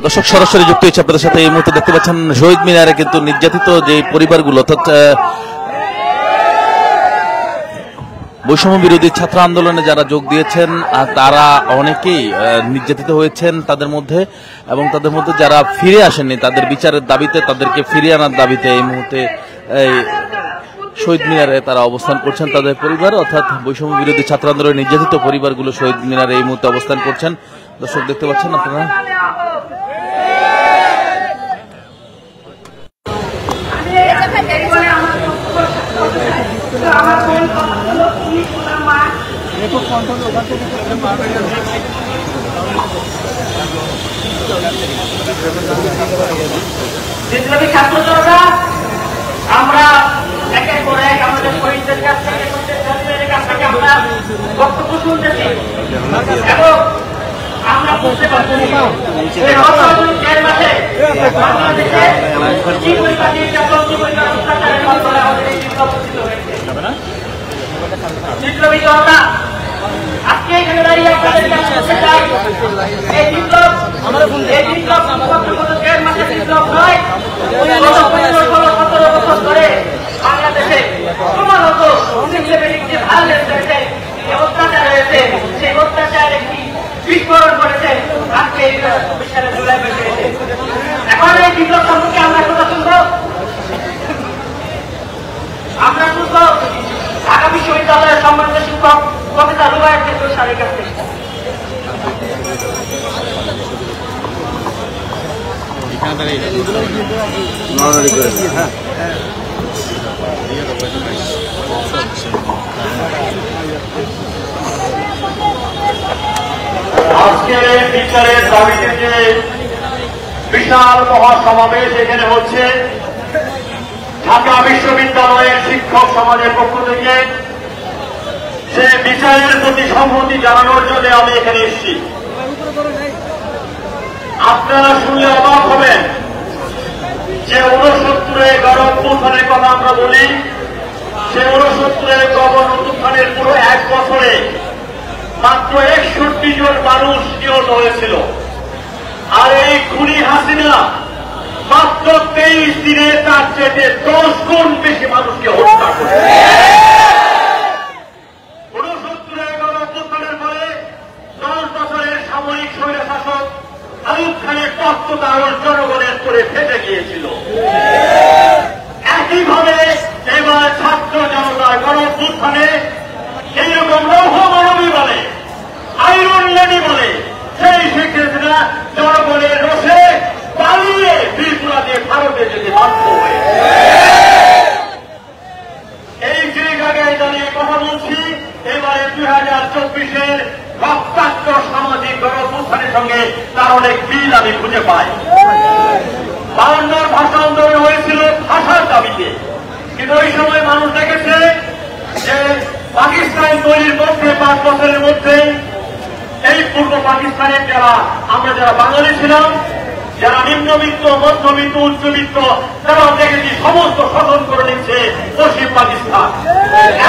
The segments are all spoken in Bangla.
দর্শক সরাসরি যুক্ত হয়েছে আপনাদের সাথে। এই মুহূর্তে দেখতে পাচ্ছেন শহীদ মিনারে কিন্তু নির্যাতিত যে পরিবারগুলো অর্থাৎ বৈষম্য বিরোধী ছাত্র আন্দোলনে যারা যোগ দিয়েছেন তারা অনেকেই নির্যাতিত হয়েছেন তাদের মধ্যে, এবং তাদের মধ্যে যারা ফিরে আসেননি তাদের বিচারের দাবিতে, তাদেরকে ফিরিয়ে আনার দাবিতে এই মুহূর্তে শহীদ মিনারে তারা অবস্থান করছেন। তাদের পরিবার অর্থাৎ বৈষম্য বিরোধী ছাত্র আন্দোলনে নির্যাতিত পরিবারগুলো শহীদ মিনারে এই মুহূর্তে অবস্থান করছেন। দর্শক দেখতে পাচ্ছেন আপনারা। বিপ্লবী ছাত্র জনতা আমরা একের পর এক আমাদের শহীদদের কাছ থেকে আমরা বক্তব্য শুনতেছি এবং আমরা বুঝতে পারছি বাংলাদেশে বিপ্লবী জনতা আজকে এখানে দাঁড়িয়ে আপনাদের এই বিপ্লব বিপ্লব নয়, 17 বছর ধরে বাংলাদেশে ক্রমাগত যে ভায়োলেন্স হয়েছে, যে অত্যাচার হয়েছে, সেই অত্যাচার একটি বিস্ফোরণ করেছে আজকে এই বিশালে জুলাই বেঁচে গেছে। এখন এই বিপ্লব সম্পর্কে আমরা কথা শুনবো, আমরা শুনবো ঢাকা বিশ্ববিদ্যালয়ের সম্মানিত শিক্ষক প্রফেসর রুবায়েত চৌধুরী স্যারের কাছ থেকে। আজকে বিচারের দাবিতে যে বিশাল মহাসমাবেশ এখানে হচ্ছে, ঢাকা বিশ্ববিদ্যালয়ের শিক্ষক সমাজের পক্ষ থেকে সে বিচারের প্রতি সম্মতি জানানোর জন্য আমি এখানে এসেছি। আপনারা শুনলে অবাক হবেন যে 69 গণ-অভ্যুত্থানের কথা আমরা বলি, সে 69 গণ-অভ্যুত্থানের পুরো 1 বছরে মাত্র 61 জন মানুষ নিহত হয়েছিল। আর এই খুনি হাসিনা মাত্র 23 দিনে তার চেয়ে 10 গুণ বেশি মানুষকে হত্যা করেছে। 69 গণ-অভ্যুত্থানের ফলে 10 বছরের সামরিক স্বৈরশাসক আইয়ুব খানের তত্ত্বাবধায়ক জনগণের করে ফেটে গিয়েছিল। একইভাবে এবার ছাত্র জনতার গণ-অভ্যুত্থানে এইরকম লৌহ মানবী বলে, আয়রন লেডি বলে সেই শেখ হাসিনা জনগণের রোষে পালিয়ে ত্রিপুরা দিয়ে ভারতে যেতে বাধ্য হয়েছে। এই জায়গায় দাঁড়িয়ে কথা বলছি, এবারে 2024-এর রক্তাক্ত সামাজিক গণ-অভ্যুত্থানের সঙ্গে তার অনেক মিল আমি খুঁজে পাই। 52 ভাষা আন্দোলন হয়েছিল ভাষার দাবিতে, কিন্তু ওই সময় মানুষ দেখেছে যে পাকিস্তান তৈরির মধ্যে 5 বছরের মধ্যে এই পূর্ব পাকিস্তানের যারা বাঙালি ছিলাম, যারা নিম্নবিত্ত, মধ্যবিত্ত, উচ্চবিত্ত, তারা দেখেছি সমস্ত শোষণ করে নিচ্ছে পশ্চিম পাকিস্তান।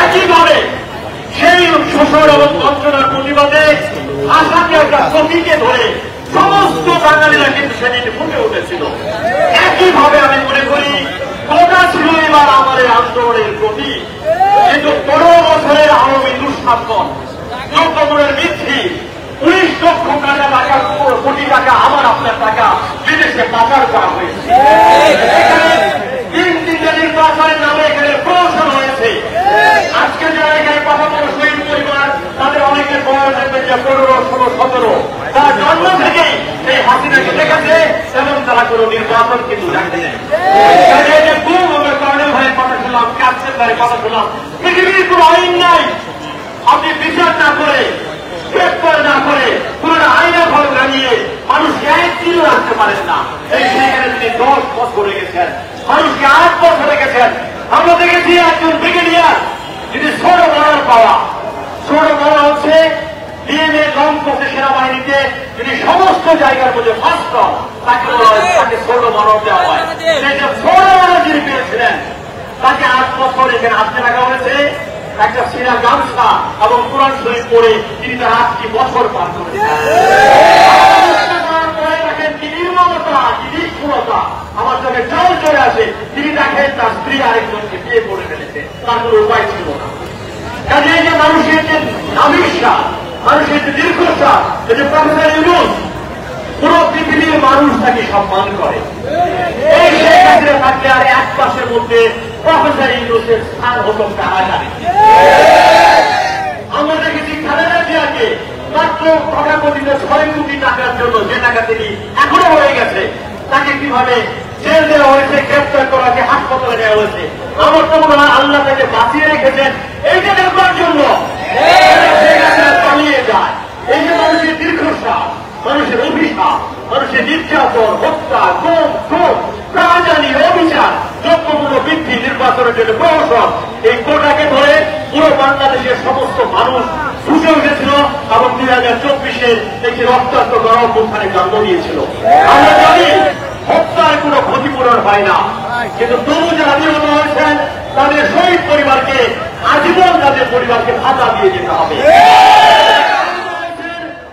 একইভাবে সেই শোষণ এবং বঞ্চনার প্রতিবাদে ভাষাকে একটা প্রতীকে ধরে সমস্ত বাঙালিরা কিন্তু সেদিন ফুটে উঠেছিল। একইভাবে আমি মনে করি কোটা ছিল এবার আমাদের আন্দোলনের প্রতি, কিন্তু 15 বছরের আওয়ামী দুঃশাসন, দ্রব্যমূল্যের বৃদ্ধি, 19 লক্ষ কোটি টাকা আমার আপনার টাকা বিদেশে পাচার করা হয়েছে। তিনটা নির্বাচনের নামে এখানে প্রহসন হয়েছে। আজকে যারা এখানে কথা বলে শহীদ পরিবার, তাদের অনেকের বয়স দেখবেন যে 15, 16, 17, তারা জন্ম থেকেই এই হাসিনাকে দেখেছে এবং তারা কোনো নির্বাচন কিন্তু দেখে নেই। কর্নেল ভাইয়ের কথা শুনলাম, ক্যাপ্টেন ভাইয়ের কথা শুনলাম, পৃথিবীর কোন আইন নাই আপনি বিচার না করে, গ্রেফতার না করে, কোন আইনা ফল জানিয়ে মানুষকে 1 দিন রাখতে পারেন না। এই সেখানে তিনি 10 বছর রেখেছেন, মানুষকে 8 বছর রেখেছেন। আমরা দেখেছি একজন ব্রিগেডিয়ার যিনি ছোট বড় পাওয়া, ছোট বড় হচ্ছে ডিএমএ কম করছে সেনাবাহিনীতে, তিনি সমস্ত জায়গার মধ্যে ফার্স্ট তাকে ছোট বড় দেওয়া হয়। সেই যে ছোট বড় যিনি পেয়েছিলেন তাকে 8 বছর এখানে আটকে রাখা হয়েছে। একটা সিরা গামছা এবং কোরআন শরীফ পড়ে তিনি তার 8টি বছর পার করেছেন। তাকে সম্মান করে। এই শেখ হাসিনা থাকলে আর এক মাসের মধ্যে প্রফেসর ইউনূসের স্থান হতো কারাগারে। আমরা দেখেছি খালেদা জিয়াকে মাত্র তথাকথিত 6 কোটি টাকার জন্য, যে টাকা তিনি এখনো হয়ে গেছে, তাকে কিভাবে জেল দেওয়া হয়েছে, গ্রেপ্তার করা হয়েছে, হাসপাতালে দেওয়া হয়েছে। আমার তো মনে হয় আল্লাহ তাকে বাঁচিয়ে রেখেছেন এইটা দেখবার জন্য। চালিয়ে যায় এই যে মানুষের দীর্ঘশ্বাস, মানুষের অভিশাপ, মানুষের নির্যাতন, হত্যা, খুন, প্রাণহানি, অবিচার, যোগ্যমূল্য বৃদ্ধি, নির্বাচনের জন্য প্রহসন, এই কোটাকে ধরে পুরো বাংলাদেশের সমস্ত মানুষ ফুসে উঠেছিল এবং 2024-এর একটি রক্তাক্ত গণঅভ্যুত্থানে জন্ম নিয়েছিল। আমরা জানি হত্যার কোনো ক্ষতিপূরণ হয় না, কিন্তু তবু যারা নিহত হয়েছেন তাদের শহীদ পরিবারকে আজীবন তাদের পরিবারকে ভাতা দিয়ে যেতে হবে,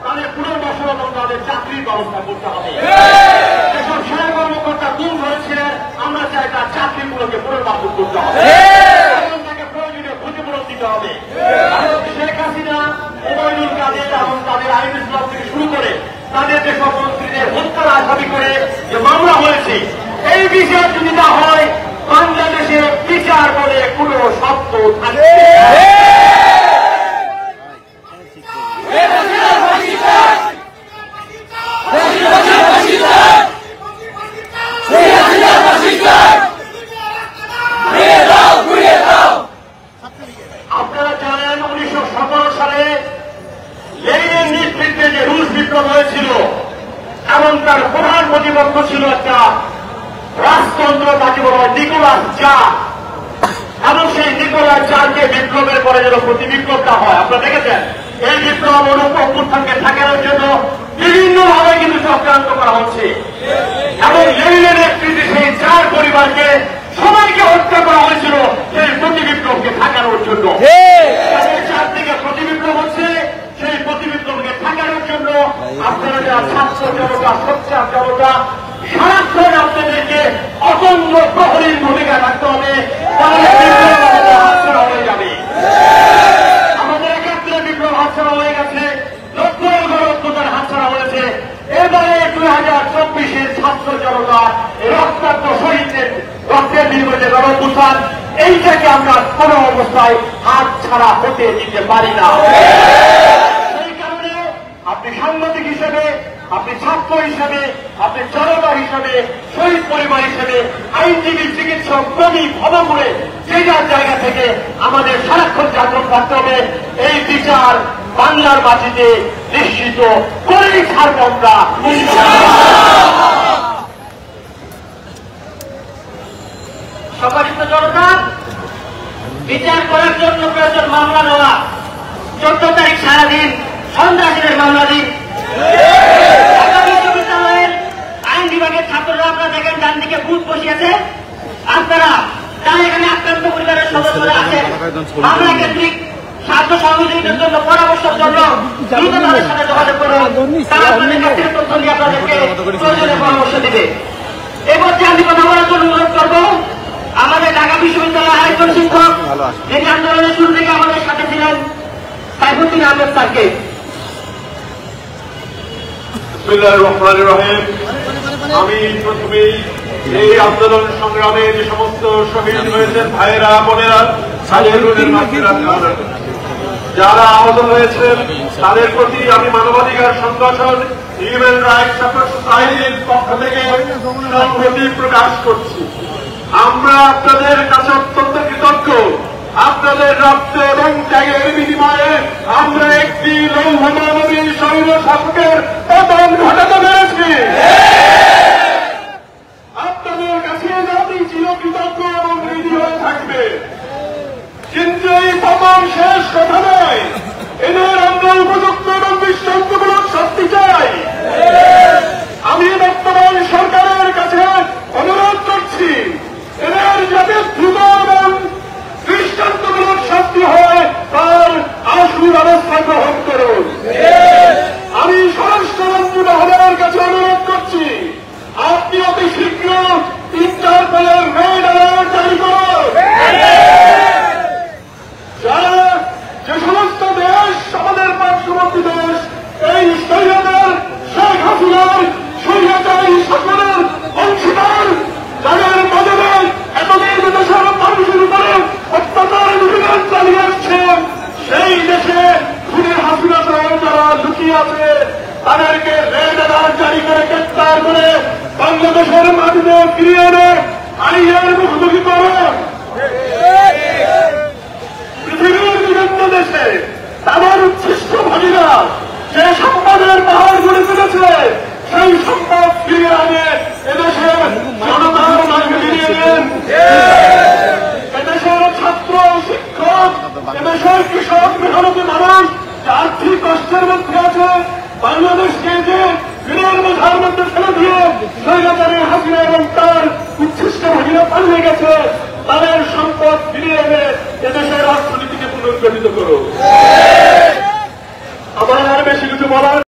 তাদের পুনর্বাসন এবং তাদের চাকরির ব্যবস্থা করতে হবে। যেসব সেনা কর্মকর্তা গুম হয়েছিলেন আমরা চাই তার চাকরিগুলোকে পুনর্বাসন করতে হবে এবং তাকে প্রয়োজনীয় ক্ষতিপূরণ দিতে হবে। শেখ হাসিনা, ওবায়দুল কাদের এবং তাদের আইন ইসলাম থেকে শুরু করে তাদের যেসব মন্ত্রীদের হত্যার আসামি করে যে মামলা হয়েছে, এই বিচার যদি না হয় বাংলাদেশে বিচার বলে কোনো শব্দ থাকবে। আপনারা জানেন 1917 সালে লেনিনের নেতৃত্বে যে রুশ বিপ্লব হয়েছিল এবং তার প্রধান প্রতিপক্ষ ছিল একটা রাজতন্ত্র, তাকে বলা হয় নিকোলাস জার, এবং সেই নিকোলাস জারকে বিপ্লবের পরে যেন প্রতি বিপ্লবটা হয় আপনারা দেখেছেন। এই বিপ্লব অভ্যুত্থানকে ঠেকানোর জন্য বিভিন্নভাবে কিন্তু চক্রান্ত করা হচ্ছে এবং লেনিনের নেতৃত্বে সেই জার পরিবারকে সবাইকে হত্যা করা হয়েছিল সেই প্রতি বিপ্লবকে ঠেকানোর জন্য। চারদিকে প্রতি বিপ্লব হচ্ছে, সেই প্রতি বিপ্লবকে ঠেকানোর জন্য আপনারা যারা ছাত্র জনতা, সোচ্চার জনতা, সারাক্ষণ আপনাদেরকে অতন্ত্র প্রহরীর ভূমিকা রাখতে হবে, তাহলে বিপ্লব হাতছাড়া হয়ে যাবে। আমাদের 71 বিপ্লব হাতছাড়া হয়ে গেছে, 90 গণঅভ্যুত্থান হাতছাড়া হয়েছে। এবারে 2024-এর ছাত্র জনতা রক্তাক্ত শহীদদের রক্তের বিনিময়ে গণঅভ্যুত্থান, এইটাকে আমরা কোন অবস্থায় হাত ছাড়া হতে দিতে পারি না। সেই কারণে আপনি সাংবাদিক হিসেবে, আপনি ছাত্র হিসেবে, আপনি জনতা হিসেবে, শহীদ পরিবার হিসেবে, আইনজীবী, চিকিৎসক, কবি, ভবঘুরে যে যার জায়গা থেকে আমাদের সারাক্ষণ জাগ্রত থাকতে হবে। এই বিচার বাংলার মাটিতে নিশ্চিত করেই ছাড়ব আমরা। সম্মানিত জনতা, বিচার করার জন্য প্রয়োজন মামলা নেওয়া। 14 তারিখ সারাদিন সন্ত্রাসীদের মামলা দিন। ঢাকা বিশ্ববিদ্যালয়ের আইন বিভাগের ছাত্ররা আপনারা দেখেন ডান দিকে বুথ বসিয়েছে, আপনারা যারা এখানে আক্রান্ত পরিবারের সদস্যরা আছেন মামলা কেন্দ্রিক সাহায্য সহযোগিতার জন্য পরামর্শের জন্য দ্রুত তাদের সাথে যোগাযোগ করুন। তারা আপনাদের কাছ থেকে তথ্য নিয়ে আপনাদেরকে প্রয়োজনীয় পরামর্শ দিবে। এবার যে আমি কথা বলার জন্য অনুরোধ করবো আমাদের ঢাকা বিশ্ববিদ্যালয়ের আরেকজন শিক্ষক, যিনি আন্দোলনের শুরু থেকে আমাদের সাথে ছিলেন, সাইফুদ্দিন আহমেদ স্যারকে। বিসমিল্লাহির রহমানির রহিম। আমি প্রথমেই এই আন্দোলন সংগ্রামে যে সমস্ত শহীদ হয়েছেন ভাইয়েরা, বোনেরা, যারা আহত হয়েছেন তাদের প্রতি আমি মানবাধিকার সংগঠন হিউম্যান রাইটস সোসাইটির পক্ষ থেকে সংহতি প্রকাশ করছি। আমরা আপনাদের কাছে অত্যন্ত কৃতজ্ঞ। আপনাদের রক্ত এবং ত্যাগের বিনিময়ে আমরা একটি লৌহ মানবী সৈন্য শাসকের পতন ঘটাতে পেরেছি। আপনাদের কাছে জাতি চির কৃতজ্ঞ এবং ঋণী হয়ে থাকবে। কিন্তু এই পতন শেষ কথা নয়, এদের আমরা উপযুক্ত এবং দৃষ্টান্তমূলক শাস্তি চাই। আমি বর্তমান সরকারের কাছে অনুরোধ করছি, এদের যাতে দ্রুত এবং দৃষ্টান্তমূলক শাস্তি হয় তার আশু ব্যবস্থা গ্রহণ করুন। আমি স্বরাষ্ট্রমন্ত্রী মহোদয়ের কাছে আছে তাদেরকে রেড অ্যালার্ট জারি করে গ্রেপ্তার করে বাংলাদেশের মাটিতে ফিরিয়ে এনে আইনের মুখোমুখি করো। পৃথিবীর বিভিন্ন দেশে তাদের উচ্ছিষ্ট ভাগীরা যে সম্পদের পাহাড় গড়ে তুলেছে সেই সম্পদ ফিরিয়ে আনে এদেশের জনতার মাঝে ফিরিয়ে দেন। এদেশের ছাত্র শিক্ষক এদেশের কৃষক মেহনতি মানুষ আর্থিক কষ্টের মধ্যে আছে বাংলাদেশকে যে ঋণের বোঝার মধ্যে ফেলে দিয়ে স্বৈরাচারী হাসিনা এবং তার উচ্ছিষ্ট ভাগীরা পালিয়ে গেছে তাদের সম্পদ ফিরিয়ে এনে এদেশের অর্থনীতিকে পুনর্গঠিত করো। আবার আর বেশি কিছু বলার